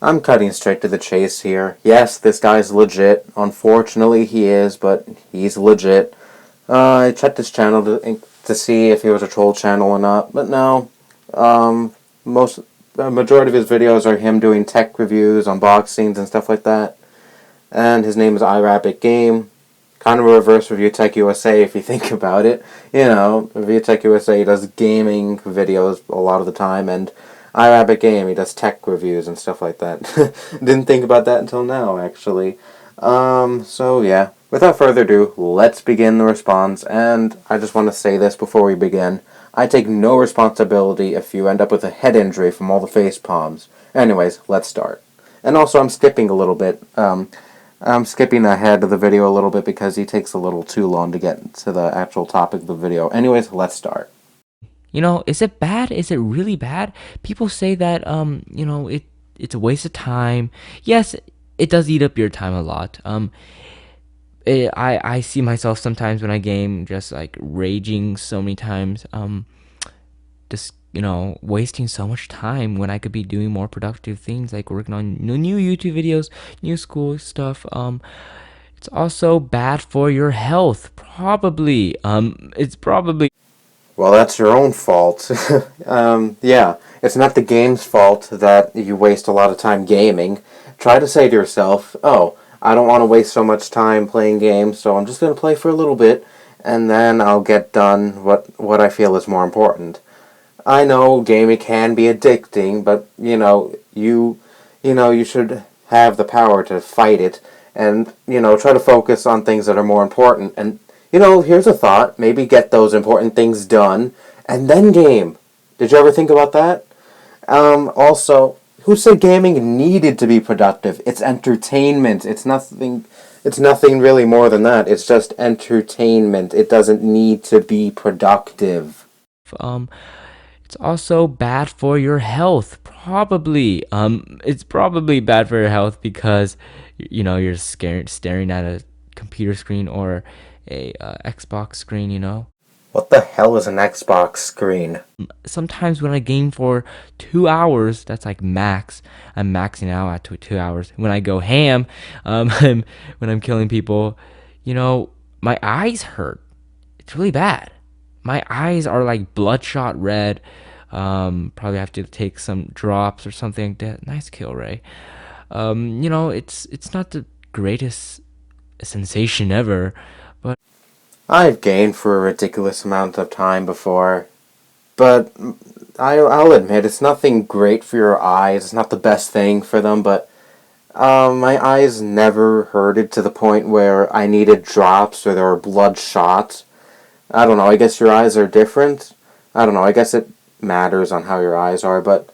I'm cutting straight to the chase here. Yes, this guy's legit. Unfortunately, he is, but he's legit. I checked his channel to see if he was a troll channel or not, but no. Most the majority of his videos are him doing tech reviews, unboxings, and stuff like that. And his name is iRabbitGame. Kind of a reverse Review Tech USA if you think about it. You know, Review Tech USA does gaming videos a lot of the time, and iRabbitGame, he does tech reviews and stuff like that. Didn't think about that until now, actually. So yeah. Without further ado, let's begin the response, and I just want to say this before we begin. I take no responsibility if you end up with a head injury from all the face palms. Anyways, let's start. And also, I'm skipping a little bit. I'm skipping ahead of the video a little bit because he takes a little too long to get to the actual topic of the video. Anyways, let's start. Is it bad? Is it really bad? People say that it's a waste of time. Yes, it does eat up your time a lot. I see myself sometimes when I game just like raging so many times. Just wasting so much time when I could be doing more productive things like working on new YouTube videos, new school stuff. It's also bad for your health, probably. It's probably Well, that's your own fault. Yeah, it's not the game's fault that you waste a lot of time gaming. Try to say to yourself, oh, I don't want to waste so much time playing games, so I'm just going to play for a little bit, and then I'll get done what I feel is more important. I know gaming can be addicting, but you should have the power to fight it and try to focus on things that are more important. And here's a thought, maybe get those important things done and then game. Did you ever think about that? Also, who said gaming needed to be productive? It's entertainment. It's nothing really more than that. It's just entertainment. It doesn't need to be productive. um it's also bad for your health, probably. It's probably bad for your health because you're scared staring at a computer screen or a Xbox screen. What the hell is an Xbox screen? Sometimes when I game for 2 hours, that's like max. I'm maxing out at 2 hours. When I go ham, when I'm killing people, my eyes hurt. It's really bad. My eyes are like bloodshot red. Probably have to take some drops or something like that. Nice kill, Ray. It's not the greatest sensation ever, but I've gamed for a ridiculous amount of time before, but I'll admit it's nothing great for your eyes. It's not the best thing for them, but my eyes never hurted to the point where I needed drops or there were blood shots. I don't know, I guess your eyes are different. I don't know, I guess it matters on how your eyes are, but,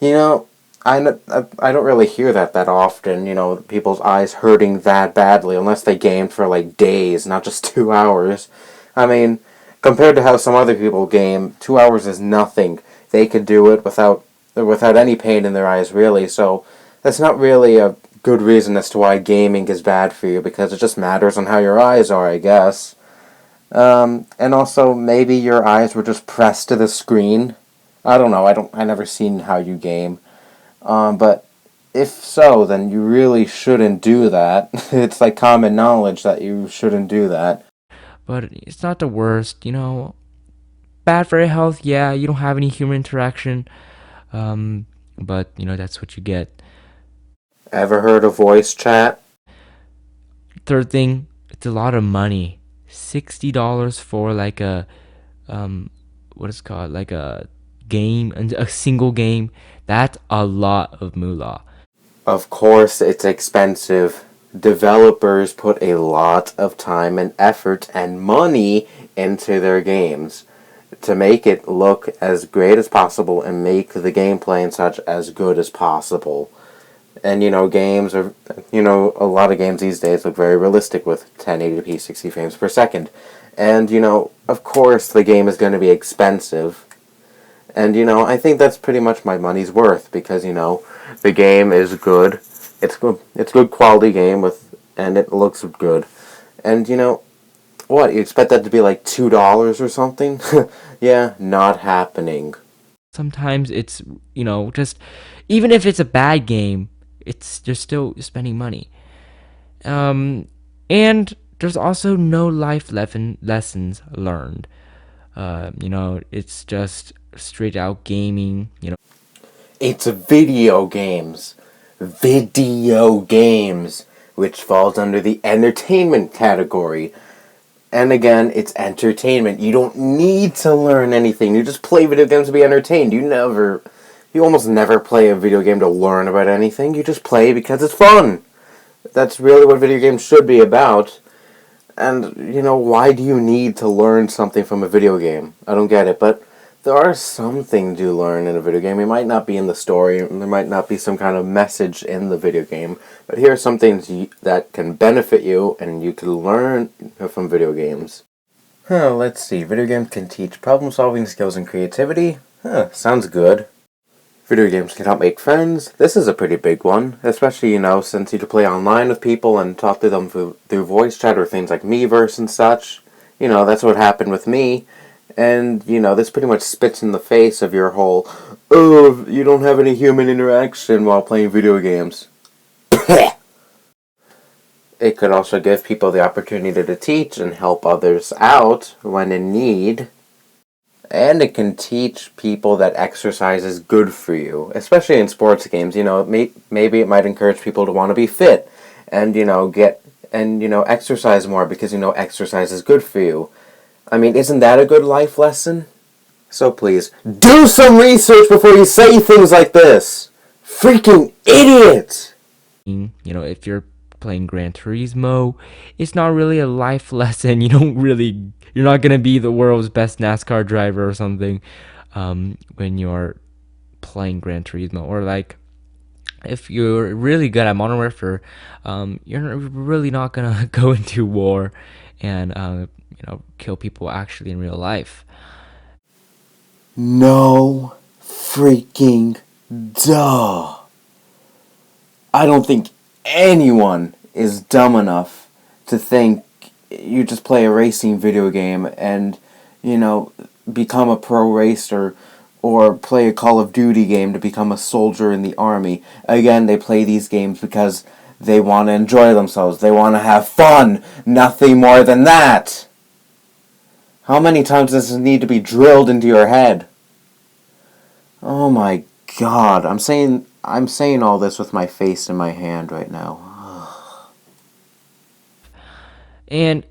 you know, I don't really hear that often, people's eyes hurting that badly, unless they gamed for, like, days, not just 2 hours. I mean, compared to how some other people game, 2 hours is nothing. They could do it without any pain in their eyes, really, so that's not really a good reason as to why gaming is bad for you, because it just matters on how your eyes are, I guess. And also, maybe your eyes were just pressed to the screen. I don't know, I never seen how you game. But if so, then you really shouldn't do that. It's like common knowledge that you shouldn't do that. it's not the worst. Bad for your health. Yeah, you don't have any human interaction. But that's what you get. Ever heard of voice chat? Third thing, it's a lot of money. $60 for like a what is it called, like a game, and a single game. That's a lot of moolah. Of course, it's expensive. Developers put a lot of time and effort and money into their games to make it look as great as possible and make the gameplay and such as good as possible. And games are, a lot of games these days look very realistic with 1080p 60 frames per second. And, of course the game is going to be expensive. And, I think that's pretty much my money's worth because, the game is good. It's good. It's good quality game and it looks good. And, what, you expect that to be like $2 or something? Yeah, not happening. Sometimes it's just, even if it's a bad game, you're still spending money. And there's also no life lessons learned. It's just straight out gaming. It's video games. Video games, which falls under the entertainment category. And again, it's entertainment. You don't need to learn anything. You just play video games to be entertained. You almost never play a video game to learn about anything. You just play because it's fun. That's really what video games should be about. And, why do you need to learn something from a video game? I don't get it, but there are some things you learn in a video game. It might not be in the story, there might not be some kind of message in the video game, but here are some things that can benefit you and you can learn from video games. Let's see. Video games can teach problem-solving skills and creativity. Sounds good. Video games can help make friends. This is a pretty big one, especially, since you can play online with people and talk to them through voice chat or things like Miiverse and such. That's what happened with me. And, this pretty much spits in the face of your whole, oh, you don't have any human interaction while playing video games. It could also give people the opportunity to teach and help others out when in need. And it can teach people that exercise is good for you, especially in sports games. Maybe it might encourage people to want to be fit and, exercise more because, exercise is good for you. I mean, isn't that a good life lesson? So please, do some research before you say things like this! Freaking idiot! If you're playing Gran Turismo, it's not really a life lesson. You're not gonna be the world's best NASCAR driver or something when you're playing Gran Turismo. Or like, if you're really good at Modern Warfare, you're really not gonna go into war and kill people actually in real life. No freaking duh. I don't think anyone is dumb enough to think you just play a racing video game and, become a pro racer or play a Call of Duty game to become a soldier in the army. Again, they play these games because they want to enjoy themselves. They want to have fun. Nothing more than that. How many times does this need to be drilled into your head? Oh my god. I'm saying all this with my face in my hand right now. And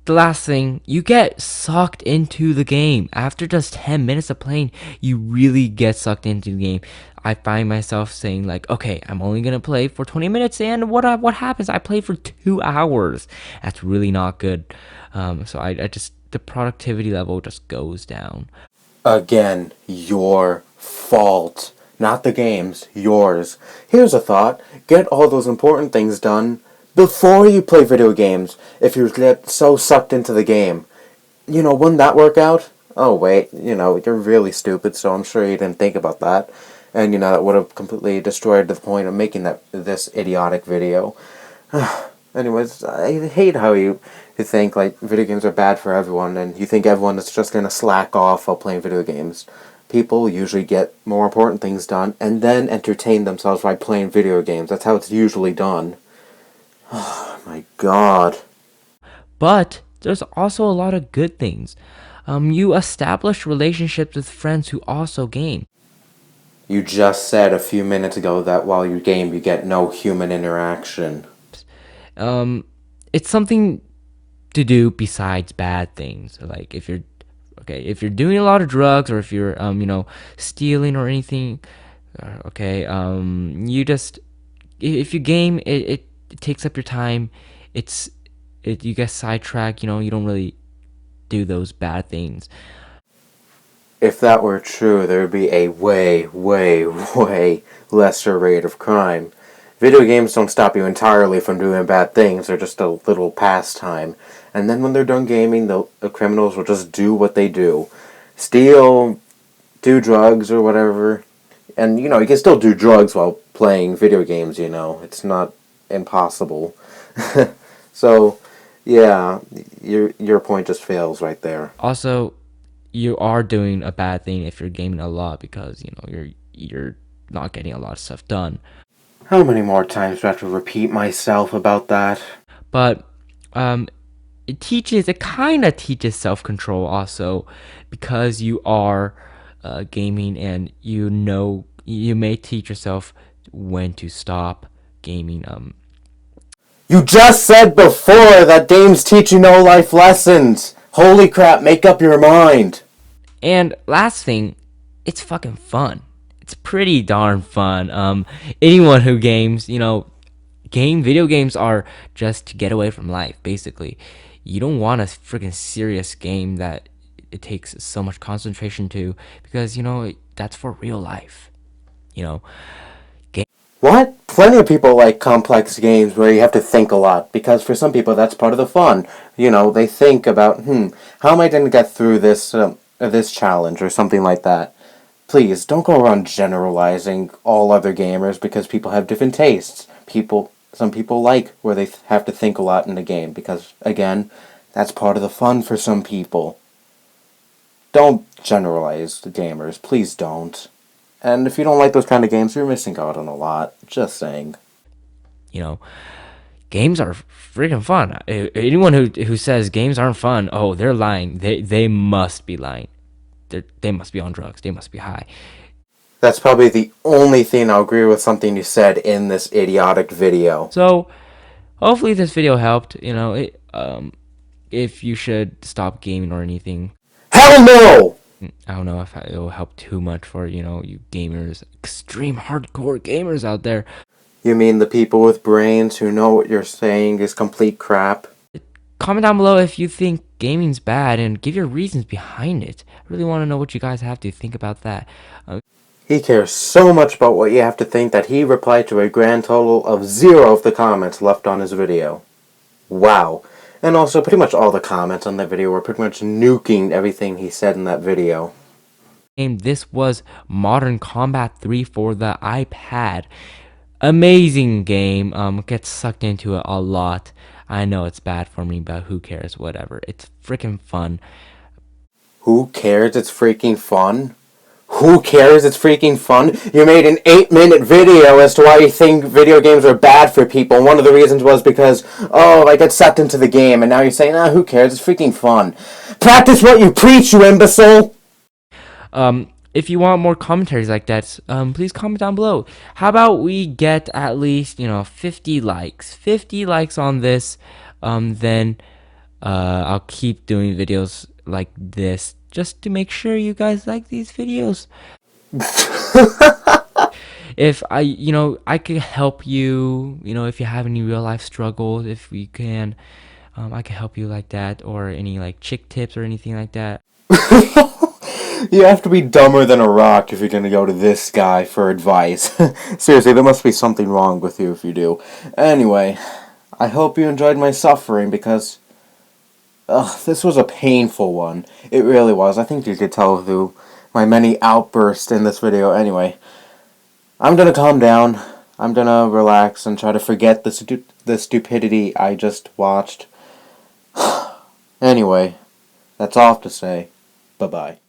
the last thing, you get sucked into the game. After just 10 minutes of playing, you really get sucked into the game. I find myself saying like, okay, I'm only going to play for 20 minutes, and what happens? I play for 2 hours. That's really not good. So I just, the productivity level just goes down. Again, your fault. Not the game's, yours. Here's a thought. Get all those important things done before you play video games if you get so sucked into the game. Wouldn't that work out? Oh, wait, you're really stupid, so I'm sure you didn't think about that. And, that would have completely destroyed the point of making this idiotic video. Anyways, I hate how you think, like, video games are bad for everyone, and you think everyone is just going to slack off while playing video games. People usually get more important things done, and then entertain themselves by playing video games. That's how it's usually done. Oh, my god. But there's also a lot of good things. You establish relationships with friends who also game. You just said a few minutes ago that while you game, you get no human interaction. It's something to do besides bad things. Like if you're doing a lot of drugs, or if you're stealing or anything, you just, if you game, it takes up your time. You get sidetracked. You don't really do those bad things. If that were true, there would be a way, way, way lesser rate of crime. Video games don't stop you entirely from doing bad things. They're just a little pastime. And then when they're done gaming, the criminals will just do what they do. Steal, do drugs or whatever. And, you can still do drugs while playing video games, It's not impossible. So, yeah, your point just fails right there. Also, you are doing a bad thing if you're gaming a lot, because you're not getting a lot of stuff done. How many more times do I have to repeat myself about that? But it kind of teaches self-control also, because you are gaming, and you may teach yourself when to stop gaming. You just said before that games teach you no life lessons! Holy crap, make up your mind! And last thing, it's fucking fun. It's pretty darn fun. Anyone who games, video games are just to get away from life, basically. You don't want a freaking serious game that it takes so much concentration to, because that's for real life. You know, What? Plenty of people like complex games where you have to think a lot, because for some people that's part of the fun. They think about, how am I going to get through this challenge or something like that. Please, don't go around generalizing all other gamers because people have different tastes. Some people like where they have to think a lot in a game because, again, that's part of the fun for some people. Don't generalize the gamers. Please don't. And if you don't like those kind of games, you're missing out on a lot. Just saying. you know, games are freaking fun. Anyone who says games aren't fun, oh, they're lying. They must be lying. They must be on drugs. They must be high. That's probably the only thing I'll agree with something you said in this idiotic video. So hopefully this video helped. If you should stop gaming or anything. Hell no! I don't know if it will help too much for you gamers, extreme hardcore gamers out there. You mean the people with brains who know what you're saying is complete crap? Comment down below if you think gaming's bad and give your reasons behind it. I really want to know what you guys have to think about that. He cares so much about what you have to think that he replied to a grand total of 0 of the comments left on his video. Wow. And also, pretty much all the comments on that video were pretty much nuking everything he said in that video. This was Modern Combat 3 for the iPad. Amazing game. Get sucked into it a lot. I know it's bad for me, but who cares? Whatever. It's freaking fun. Who cares? It's freaking fun? Who cares? It's freaking fun? You made an 8-minute video as to why you think video games are bad for people, and one of the reasons was because, I get sucked into the game, and now you're saying, who cares? It's freaking fun. Practice what you preach, you imbecile! If you want more commentaries like that, please comment down below. How about we get at least 50 likes? 50 likes on this, then I'll keep doing videos like this just to make sure you guys like these videos. If I could help you, if you have any real life struggles, if we can, I can help you like that, or any like chick tips or anything like that. You have to be dumber than a rock if you're going to go to this guy for advice. Seriously, there must be something wrong with you if you do. Anyway, I hope you enjoyed my suffering because this was a painful one. It really was. I think you could tell through my many outbursts in this video. Anyway, I'm going to calm down. I'm going to relax and try to forget the stupidity I just watched. Anyway, that's all I have to say. Bye-bye.